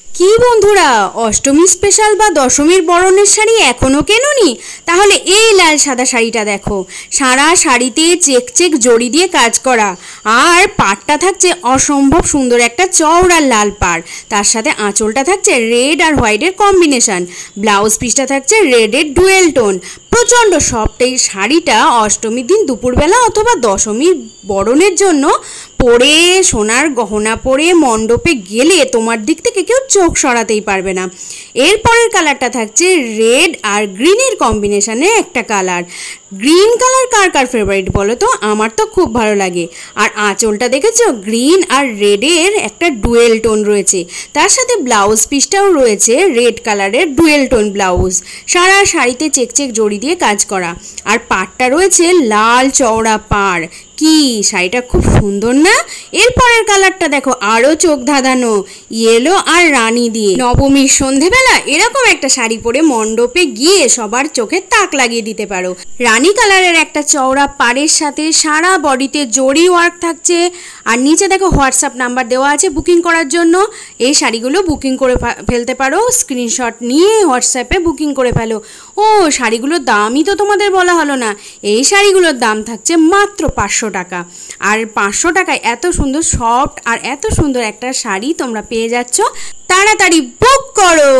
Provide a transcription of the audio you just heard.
কি বন্ধুরা, অষ্টমী স্পেশাল বা দশমীর বরণের শাড়ি এখনো কেননি? তাহলে এই লাল সাদা শাড়িটা দেখো। সারা শাড়িতে চেক চেক জড়ি দিয়ে কাজ করা, আর পাড়টা থাকছে অসম্ভব সুন্দর একটা চওড়া লাল পাড়। তার সাথে আঁচলটা থাকছে রেড আর হোয়াইটের কম্বিনেশন। ব্লাউজ পিসটা থাকছে রেডের ডুয়েল টোন। প্রচণ্ড সফট এই শাড়িটা অষ্টমীর দিন দুপুরবেলা অথবা দশমীর বরণের জন্য পরে, সোনার গহনা পরে মণ্ডপে গেলে তোমার দিক থেকে কেউ চোখ সরাতেই পারবে না। এরপরের কালারটা থাকছে রেড আর গ্রিনের কম্বিনেশনে একটা কালার। গ্রিন কালার কার কার ফেভারিট বলো তো? আমার তো খুব ভালো লাগে। আর আঁচলটা দেখেছো, গ্রিন আর রেডের একটা ডুয়েল টোন রয়েছে। তার সাথে ব্লাউজ পিসটাও রয়েছে রেড কালারের ডুয়েল টোন ব্লাউজ। সারা শাড়িতে চেক চেক জড়ি দিয়ে কাজ করা, আর পাড়টা রয়েছে লাল চওড়া পাড়। কি শাড়িটা খুব সুন্দর না? এরপরের কালারটা দেখো, আরো চোখ ধাঁধানো, ইয়েলো আর রানী দিয়ে। নবমীর সন্ধেবেলা এরকম একটা শাড়ি পরে মণ্ডপে গিয়ে সবার চোখে তাক লাগিয়ে দিতে পারো। রানী কালারের একটা চওড়া পাড়ের সাথে সারা বডিতে জরি ওয়ার্ক থাকছে। আর নিচে দেখো হোয়াটসঅ্যাপ নাম্বার দেওয়া আছে বুকিং করার জন্য। এই শাড়িগুলো বুকিং করে ফেলতে পারো, স্ক্রিনশট নিয়ে হোয়াটসঅ্যাপে বুকিং করে ফেলো। ও, শাড়িগুলোর দামই তো তোমাদের বলা হলো না। এই শাড়িগুলোর দাম থাকছে মাত্র 500 টাকা। আর 500 টাকায় এত সুন্দর সফট আর এত সুন্দর একটা শাড়ি তোমরা পেয়ে যাচ্ছ। তাড়াতাড়ি বুক করো।